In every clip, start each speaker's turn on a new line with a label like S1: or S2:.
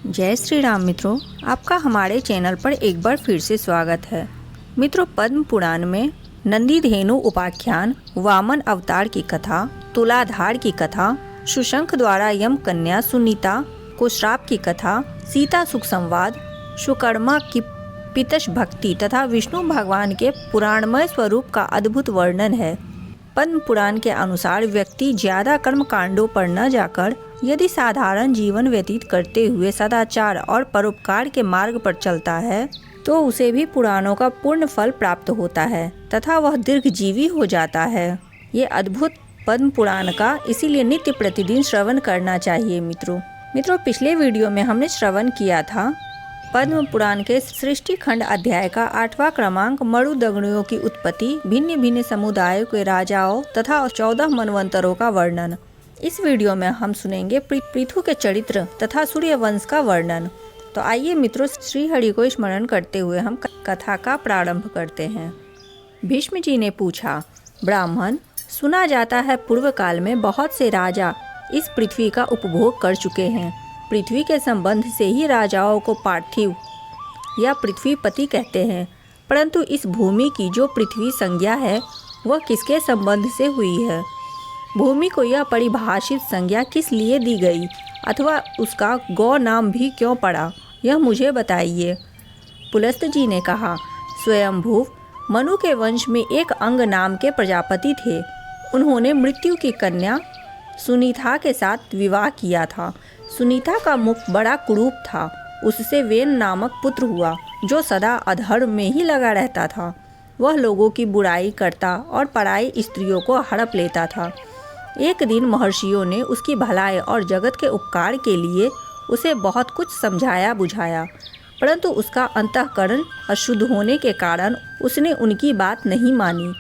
S1: जय श्री राम मित्रों, आपका हमारे चैनल पर एक बार फिर से स्वागत है। मित्रों, पद्म पुराण में नंदीधेनु उपाख्यान, वामन अवतार की कथा, तुलाधार की कथा, सुशंख द्वारा यम कन्या सुनीता को श्राप की कथा, सीता सुख संवाद, सुकर्मा की पितश भक्ति तथा विष्णु भगवान के पुराणमय स्वरूप का अद्भुत वर्णन है। पद्म पुराण के अनुसार व्यक्ति ज्यादा कर्म कांडों पर न जाकर यदि साधारण जीवन व्यतीत करते हुए सदाचार और परोपकार के मार्ग पर चलता है तो उसे भी पुराणों का पूर्ण फल प्राप्त होता है तथा वह दीर्घजीवी हो जाता है। ये अद्भुत पद्म पुराण का इसीलिए नित्य प्रतिदिन श्रवण करना चाहिए। मित्रों, पिछले वीडियो में हमने श्रवण किया था पद्म पुराण के सृष्टि खंड अध्याय का 8वां क्रमांक मरुदगणियों की उत्पत्ति, भिन्न भिन्न समुदायों के राजाओं तथा 14 मनवंतरों का वर्णन। इस वीडियो में हम सुनेंगे पृथु के चरित्र तथा सूर्य वंश का वर्णन। तो आइए मित्रों, श्री हरि को स्मरण करते हुए हम कथा का प्रारंभ करते हैं। भीष्म जी ने पूछा, ब्राह्मण, सुना जाता है पूर्व काल में बहुत से राजा इस पृथ्वी का उपभोग कर चुके हैं। पृथ्वी के संबंध से ही राजाओं को पार्थिव या पृथ्वीपति कहते हैं, परंतु इस भूमि की जो पृथ्वी संज्ञा है वह किसके संबंध से हुई है? भूमि को यह परिभाषित संज्ञा किस लिए दी गई अथवा उसका गौ नाम भी क्यों पड़ा, यह मुझे बताइए। पुलस्त जी ने कहा, स्वयंभू मनु के वंश में एक अंग नाम के प्रजापति थे। उन्होंने मृत्यु की कन्या सुनीता के साथ विवाह किया था। सुनीता का मुख बड़ा कुरूप था। उससे वेन नामक पुत्र हुआ जो सदा अधर्म में ही लगा रहता था। वह लोगों की बुराई करता और पराई स्त्रियों को हड़प लेता था। एक दिन महर्षियों ने उसकी भलाई और जगत के उपकार के लिए उसे बहुत कुछ समझाया बुझाया, परंतु उसका अंतःकरण अशुद्ध होने के कारण उसने उनकी बात नहीं मानी,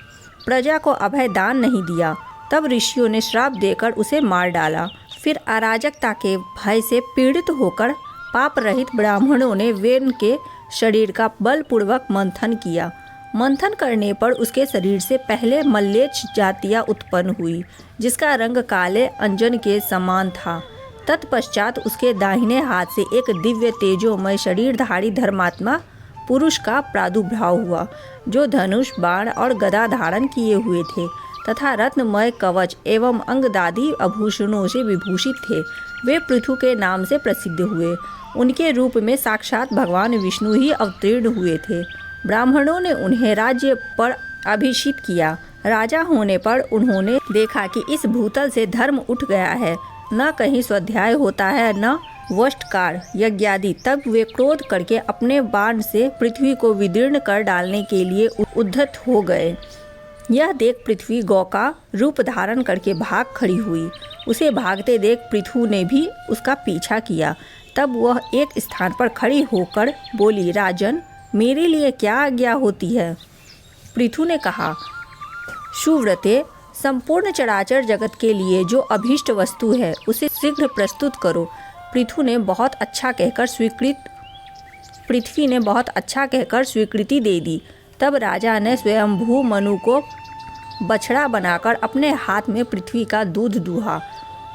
S1: प्रजा को अभय दान नहीं दिया। तब ऋषियों ने श्राप देकर उसे मार डाला। फिर अराजकता के भय से पीड़ित होकर पाप रहित ब्राह्मणों ने वेन के शरीर का बलपूर्वक मंथन किया। मंथन करने पर उसके शरीर से पहले मल्लेच्छ जातियाँ उत्पन्न हुई, जिसका रंग काले अंजन के समान था। तत्पश्चात उसके दाहिने हाथ से एक दिव्य तेजोमय शरीरधारी धर्मात्मा पुरुष का प्रादुर्भाव हुआ, जो धनुष, बाण और गदा धारण किए हुए थे तथा रत्नमय कवच एवं अंगदादी आभूषणों से विभूषित थे। वे पृथु के नाम से प्रसिद्ध हुए। उनके रूप में साक्षात भगवान विष्णु ही अवतीर्ण हुए थे। ब्राह्मणों ने उन्हें राज्य पर अभिषिक्त किया। राजा होने पर उन्होंने देखा कि इस भूतल से धर्म उठ गया है, न कहीं स्वाध्याय होता है न वष्टकार यज्ञादि। तब वे क्रोध करके अपने बाण से पृथ्वी को विदीर्ण कर डालने के लिए उद्धत हो गए। यह देख पृथ्वी गौ का रूप धारण करके भाग खड़ी हुई। उसे भागते देख पृथु ने भी उसका पीछा किया। तब वह एक स्थान पर खड़ी होकर बोली, राजन, मेरे लिए क्या आज्ञा होती है? पृथु ने कहा, सुव्रते, संपूर्ण चराचर जगत के लिए जो अभीष्ट वस्तु है उसे शीघ्र प्रस्तुत करो। पृथ्वी ने बहुत अच्छा कहकर स्वीकृति दे दी। तब राजा ने स्वयंभू मनु को बछड़ा बनाकर अपने हाथ में पृथ्वी का दूध दूहा।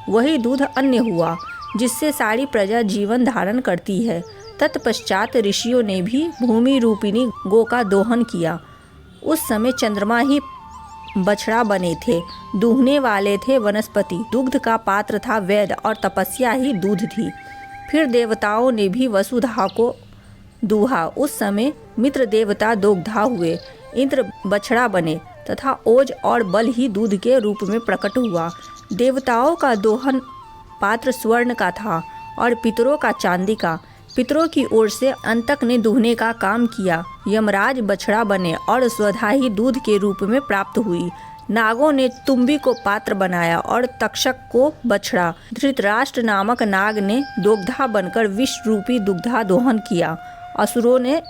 S1: वही दूध अन्न हुआ जिससे सारी प्रजा जीवन धारण करती है। तत्पश्चात ऋषियों ने भी भूमि रूपिणी गो का दोहन किया। उस समय चंद्रमा ही बछड़ा बने थे, दूहने वाले थे वनस्पति, दुग्ध का पात्र था वेद और तपस्या ही दूध थी। फिर देवताओं ने भी वसुधा को दूहा। उस समय मित्र देवता दोग्धा हुए, इंद्र बछड़ा बने तथा ओज और बल ही दूध के रूप में प्रकट हुआ। देवताओं का दोहन पात्र स्वर्ण का था और पितरों का चांदी का। पितरों की ओर से अंतक ने दूहने का काम किया। यमराज बछड़ा बने और स्वधा ही दूध के रूप में प्राप्त हुई। नागों ने तुम्बी को पात्र बनाया और तक्षक को बछड़ा। धृतराष्ट्र नामक नाग ने दोग्धा बनकर विष रूपी दुग्धा दोहन किया। असुरों ने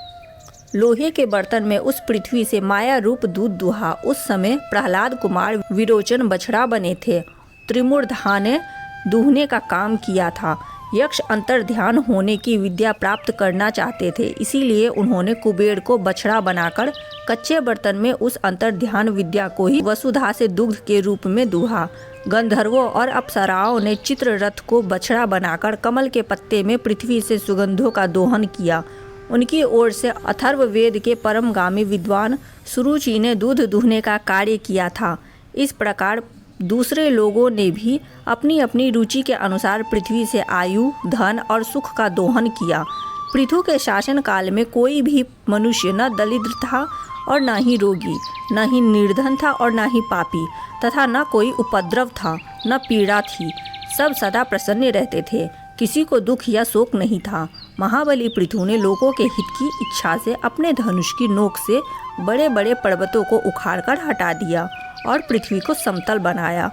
S1: लोहे के बर्तन में उस पृथ्वी से माया रूप दूध दुहा। उस समय प्रहलाद कुमार विरोचन बछड़ा बने थे। त्रिमूर्धा ने दूहने का काम किया था। यक्ष अंतर्ध्यान होने की विद्या प्राप्त करना चाहते थे, इसीलिए उन्होंने कुबेर को बछड़ा बनाकर कच्चे बर्तन में उस अंतर्ध्यान विद्या को ही वसुधा से दुग्ध के रूप में दूहा। गंधर्वों और अप्सराओं ने चित्ररथ को बछड़ा बनाकर कमल के पत्ते में पृथ्वी से सुगंधों का दोहन किया। उनकी ओर से अथर्ववेद के परमगामी विद्वान सुरुचि ने दूध दूहने का कार्य किया था। इस प्रकार दूसरे लोगों ने भी अपनी अपनी रुचि के अनुसार पृथ्वी से आयु, धन और सुख का दोहन किया। पृथु के शासन काल में कोई भी मनुष्य न दरिद्र था और न ही रोगी, न ही निर्धन था और न ही पापी, तथा न कोई उपद्रव था न पीड़ा थी। सब सदा प्रसन्न रहते थे, किसी को दुख या शोक नहीं था। महाबली पृथु ने लोगों के हित की इच्छा से अपने धनुष की नोक से बड़े बड़े पर्वतों को उखाड़कर हटा दिया और पृथ्वी को समतल बनाया।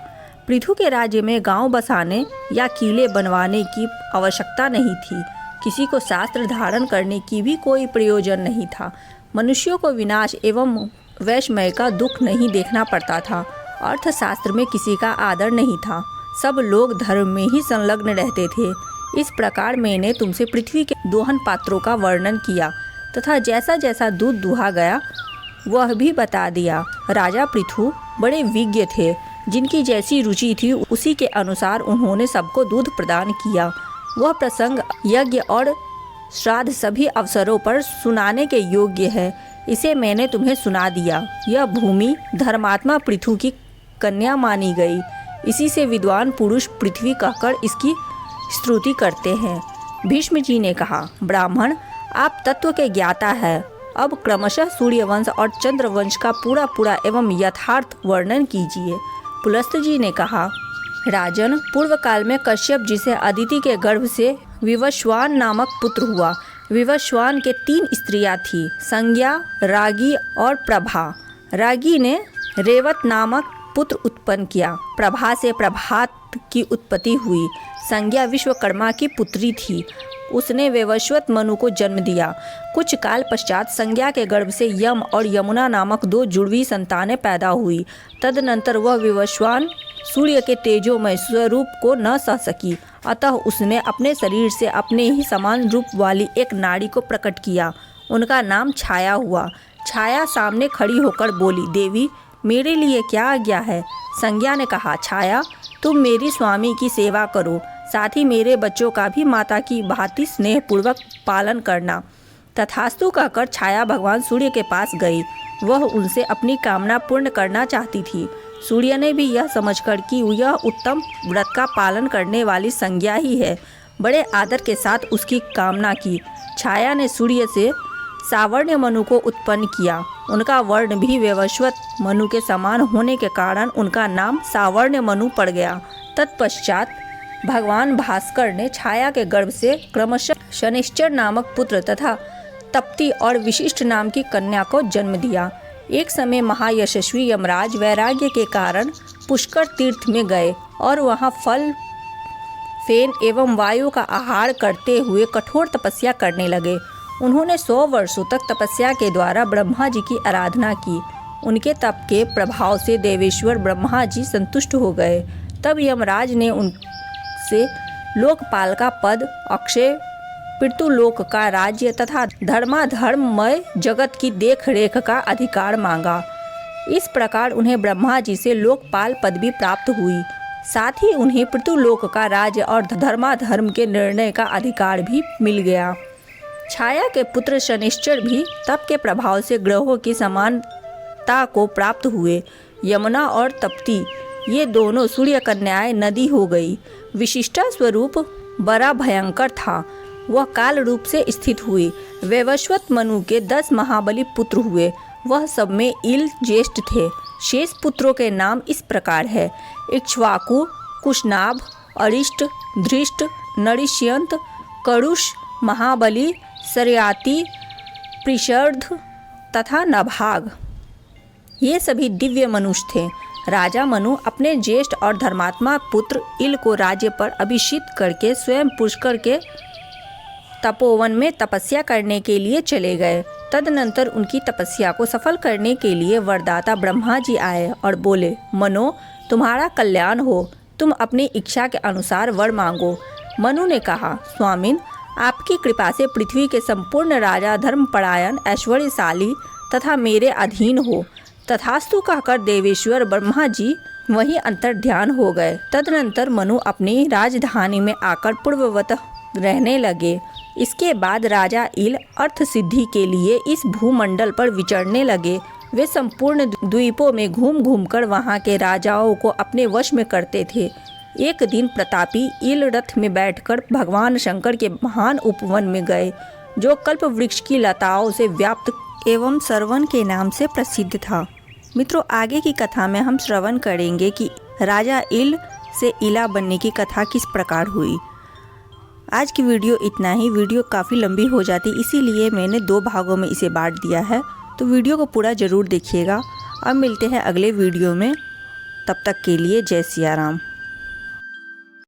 S1: पृथु के राज्य में गांव बसाने या किले बनवाने की आवश्यकता नहीं थी। किसी को शास्त्र धारण करने की भी कोई प्रयोजन नहीं था। मनुष्यों को विनाश एवं वैषम्य का दुख नहीं देखना पड़ता था। अर्थशास्त्र में किसी का आदर नहीं था। सब लोग धर्म में ही संलग्न रहते थे। इस प्रकार मैंने तुमसे पृथ्वी के दोहन पात्रों का वर्णन किया तथा जैसा जैसा दूध दुहा गया वह भी बता दिया। राजा पृथु बड़े विज्ञ थे। जिनकी जैसी रुचि थी उसी के अनुसार उन्होंने सबको दूध प्रदान किया। वह प्रसंग यज्ञ और श्राद्ध सभी अवसरों पर सुनाने के योग्य है। इसे मैंने तुम्हें सुना दिया। यह भूमि धर्मात्मा पृथु की कन्या मानी गई। इसी से विद्वान पुरुष पृथ्वी कहकर इसकी स्तुति करते हैं। भीष्म जी ने कहा, ब्राह्मण आप तत्व के ज्ञाता है। अब क्रमशः सूर्यवंश और चंद्रवंश का पूरा पूरा एवं यथार्थ वर्णन कीजिए। पुलस्त जी ने कहा, राजन, पूर्व काल में कश्यप जी से अदिति के गर्भ से विवस्वान नामक पुत्र हुआ। विवस्वान के 3 स्त्रियां थीं, संज्ञा, रागी और प्रभा। रागी ने रेवत नामक पुत्र उत्पन्न किया। प्रभा से प्रभात की उत्पत्ति हुई। संज्ञा विश्वकर्मा की पुत्री थी। उसने वैवस्वत मनु को जन्म दिया। कुछ काल पश्चात संज्ञा के गर्भ से यम और यमुना नामक 2 जुड़वी संतानें पैदा हुई। तदनंतर वह विवस्वान सूर्य के तेजोमय स्वरूप को न सह सकी, अतः उसने अपने शरीर से अपने ही समान रूप वाली एक नारी को प्रकट किया। उनका नाम छाया हुआ। छाया सामने खड़ी होकर बोली, देवी मेरे लिए क्या आज्ञा है? संज्ञा ने कहा, छाया तुम मेरी स्वामी की सेवा करो, साथ ही मेरे बच्चों का भी माता की भांति स्नेहपूर्वक पालन करना। तथास्तु कहकर छाया भगवान सूर्य के पास गई। वह उनसे अपनी कामना पूर्ण करना चाहती थी। सूर्य ने भी यह समझकर कि यह उत्तम व्रत का पालन करने वाली संज्ञा ही है, बड़े आदर के साथ उसकी कामना की। छाया ने सूर्य से सावर्ण्य मनु को उत्पन्न किया। उनका वर्ण भी वैवस्वत मनु के समान होने के कारण उनका नाम सावर्ण्य मनु पड़ गया। तत्पश्चात भगवान भास्कर ने छाया के गर्भ से क्रमशः शनिश्चर नामक पुत्र तथा तप्ती और विशिष्ट नाम की कन्या को जन्म दिया। एक समय महायशस्वी यमराज वैराग्य के कारण पुष्कर तीर्थ में गए और वहां फल, फेन एवं वायु का आहार करते हुए कठोर तपस्या करने लगे। उन्होंने 100 वर्षों तक तपस्या के द्वारा ब्रह्मा जी की आराधना की। उनके तप के प्रभाव से देवेश्वर ब्रह्मा जी संतुष्ट हो गए। तब यमराज ने उनसे लोकपाल का पद, अक्षय पितृलोक का राज्य तथा धर्माधर्ममय जगत की देख रेख का अधिकार मांगा। इस प्रकार उन्हें ब्रह्मा जी से लोकपाल पदवी प्राप्त हुई। साथ ही उन्हें पितृलोक का राज्य और धर्माधर्म के निर्णय का अधिकार भी मिल गया। छाया के पुत्र शनिश्चर भी तप के प्रभाव से ग्रहों की समानता को प्राप्त हुए। यमुना और तप्ती ये दोनों सूर्य कन्याएं नदी हो गई। विशिष्टा स्वरूप बड़ा भयंकर था। वह काल रूप से स्थित हुई। वैवस्वत मनु के 10 महाबली पुत्र हुए। वह सब में इल ज्येष्ठ थे। शेष पुत्रों के नाम इस प्रकार है, इक्ष्वाकु, कुशनाभ, अरिष्ट, धृष्ट, नरिष्यंत, करुष, महाबली, सरयाति, प्रिषर्ध तथा नभाग। ये सभी दिव्य मनुष्य थे। राजा मनु अपने ज्येष्ठ और धर्मात्मा पुत्र इल को राज्य पर अभिषिक्त करके स्वयं पुष्कर के तपोवन में तपस्या करने के लिए चले गए। तदनंतर उनकी तपस्या को सफल करने के लिए वरदाता ब्रह्मा जी आए और बोले, मनो तुम्हारा कल्याण हो, तुम अपनी इच्छा के अनुसार वर मांगो। मनु ने कहा, स्वामिन आपकी कृपा से पृथ्वी के संपूर्ण राजा धर्मपरायण, ऐश्वर्यशाली तथा मेरे अधीन हो। तथास्तु कहकर देवेश्वर ब्रह्मा जी वहीं अंतर्ध्यान हो गए। तदनंतर मनु अपनी राजधानी में आकर पूर्ववत रहने लगे। इसके बाद राजा इल अर्थ सिद्धि के लिए इस भूमंडल पर विचरने लगे। वे संपूर्ण द्वीपों में घूम घूम कर वहाँ के राजाओं को अपने वश में करते थे। एक दिन प्रतापी इल रथ में बैठकर भगवान शंकर के महान उपवन में गए, जो कल्प वृक्ष की लताओं से व्याप्त एवं सरवन के नाम से प्रसिद्ध था। मित्रों, आगे की कथा में हम श्रवण करेंगे कि राजा इल से इला बनने की कथा किस प्रकार हुई। आज की वीडियो इतना ही। वीडियो काफ़ी लंबी हो जाती, इसीलिए मैंने 2 भागों में इसे बांट दिया है। तो वीडियो को पूरा ज़रूर देखिएगा। अब मिलते हैं अगले वीडियो में। तब तक के लिए जय सिया राम।